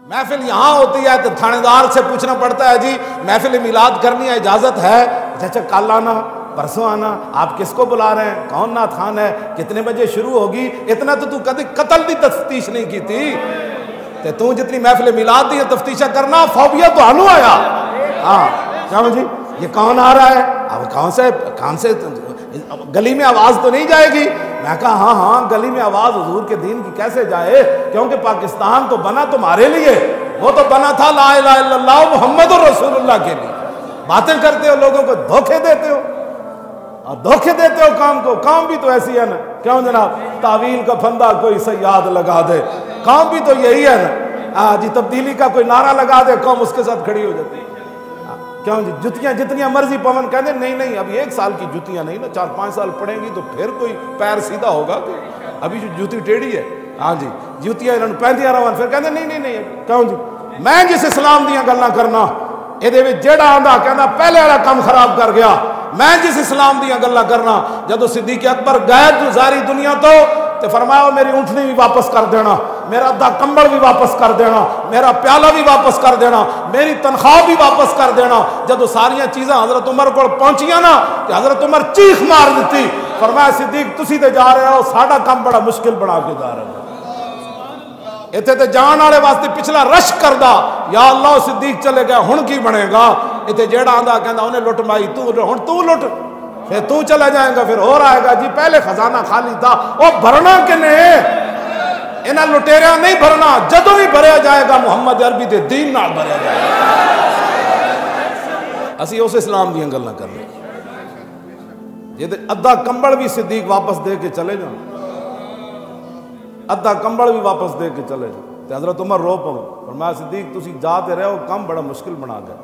महफिल यहाँ होती है तो थानेदार से पूछना पड़ता है, जी महफिल मिलाद करनी है, इजाजत है? अच्छा कल आना, परसों आना। आप किसको बुला रहे हैं? कौन नाथ खान है? कितने बजे शुरू होगी? इतना तो तू कभी कत्ल की तफ्तीश नहीं की थी। ते तू जितनी महफिल मिलाद दी तफ्तीशा करना, फोबिया तो आनू आया। हाँ क्या जी, ये कौन आ रहा है? अब कौन से गली में आवाज तो नहीं जाएगी? मैं कहा हाँ हाँ, गली में आवाज हुजूर के दीन की कैसे जाए, क्योंकि पाकिस्तान तो बना तुम्हारे लिए, वो तो बना था ला इलाहा इल्लल्लाह मुहम्मदुर रसूलुल्लाह के लिए। बातें करते हो, लोगों को धोखे देते हो, और धोखे देते हो काम को। काम भी तो ऐसी है ना, क्यों जनाब? तावील का फंदा कोई सयाद लगा दे, काम भी तो यही है ना जी। तब्दीली का कोई नारा लगा दे, कौम उसके साथ खड़ी हो जाती है। क्यों जी? जुतियां जितनियां मर्जी पवन कहते नहीं अभी 1 साल की जुतियां नहीं ना, 4-5 साल पड़ेंगी तो फिर कोई पैर सीधा होगा। अभी जो जूती टेढ़ी है, हाँ जी, जुतियां इन्होंने पहनदियां रहन, फिर कहते नहीं। क्यों जी? मैं जिस इस्लाम दियां गल्लां करना, ये जेड़ा आंदा कहना पहले वाला काम खराब कर गया। मैं जिस इस्लाम दियां गल्लां करना, जदों सिद्दीक अकबर गए सारी दुनिया तो फरमाया मेरी ऊँटनी भी वापस कर देना, मेरा अद्धा कंबल भी वापस कर देना, मेरा प्याला भी वापस कर देना, मेरी तनख्वाह भी वापस कर देना। जब सारिया चीज़ा हजरत उमर को पहुंचिया ना, तो हजरत उमर चीख मार दी। फरमाया सिद्दीक तुसी ते जा रहे हो, साडा काम बड़ा मुश्किल बना के जा रहे हो। इतने तो जान वाले वास्ते पिछला रश करदा, या अल्लाह सिद्दीक चले गया हुण की बनेगा। इतने जेड़ा आंदा कहना उन्हें लुट माई, तू लुट, फिर तू चला जाएगा, फिर और आएगा जी पहले खजाना खाली था, वो भरना किने? इन्हें लुटेरिया नहीं भरना, जदों भी भरया जाएगा मुहम्मद अरबी के दीन नाल भरया जाएगा। असी उस इस्लाम दी गल्लां कर रहे, ये अद्धा कंबल भी सिद्दीक वापस दे के चले जाओ, अद्धा कंबल भी वापस दे के चले जाओ। तो हजरत उमर रो पो, फरमाया सिद्दीक तुसी जाते रहो, काम बड़ा मुश्किल बना गए।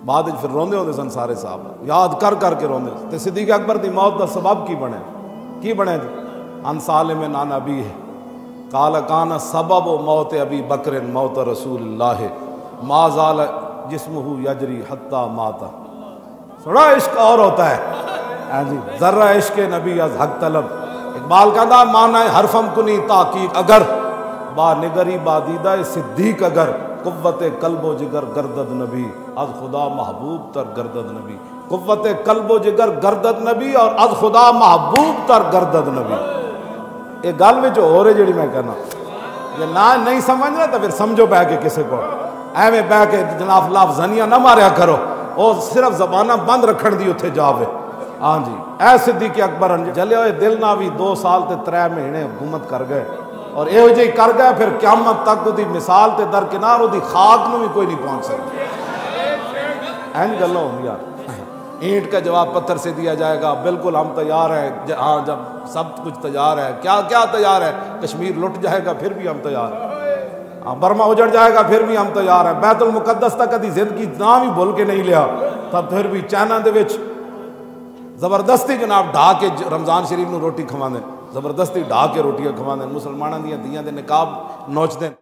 बाद फिर रोंदे होंदे सन सारे साहब, याद कर करके रोंदे। तो सिद्दीक अकबर की मौत का सबब की बने जी? अनसाल में नाना अबी है काला काना सबब मौत अबी बकर मौत रसूलुल्लाह माजाल जिस्महु यजरी हत्ता माता। थोड़ा इश्क और होता है हाँ जी, जर्रा इश्क नबी अज हक तलब। इकबाल कहता माना है हरफम कुनी ताकीक अगर बा निगरी बादीदा सिद्दीक अगर कुव्वत कल्बो जिगर गर्दद नबी अज खुदा महबूब तर गर्दद नबी। कुव्वत कल्बो जिगर गर्दद नबी और अज खुदा महबूब तर गर्दद नबी। ये गल में हो रही जी मैं कहना, ये ना नहीं समझना तो फिर समझो बह के किसी को एवं बह के जनाब लाफजनिया ना मारिया करो, वो सिर्फ जबाना बंद रखन दी उत्थे जावे। हाँ जी, ऐ सिद्दीक अकबर जले हुए दिल ना भी 2 साल ते 3 महीने हुकूमत कर गए, और यो जी कर गए फिर क्यामत तक उसकी मिसाल ते दरकिनार उसकी खाक में भी कोई नहीं पहुंच सकता। एन गल्लां होंदियां, ईंट का जवाब पत्थर से दिया जाएगा, बिल्कुल हम तैयार हैं। हाँ जब सब कुछ तैयार है, क्या क्या तैयार है? कश्मीर लुट जाएगा फिर भी हम तैयार हैं, हाँ बर्मा उजड़ जाएगा फिर भी हम तैयार हैं, बैतुल मुकद्दस तक कभी जिंदगी नाम ही भूल के नहीं लिया, तब फिर भी चाइना दे विच जबरदस्ती जनाब ढा के रमजान शरीफ में रोटी खवाते, जबरदस्ती ढा के रोटियां खवाते, मुसलमानों दी धीआं दे निकाब नोचते।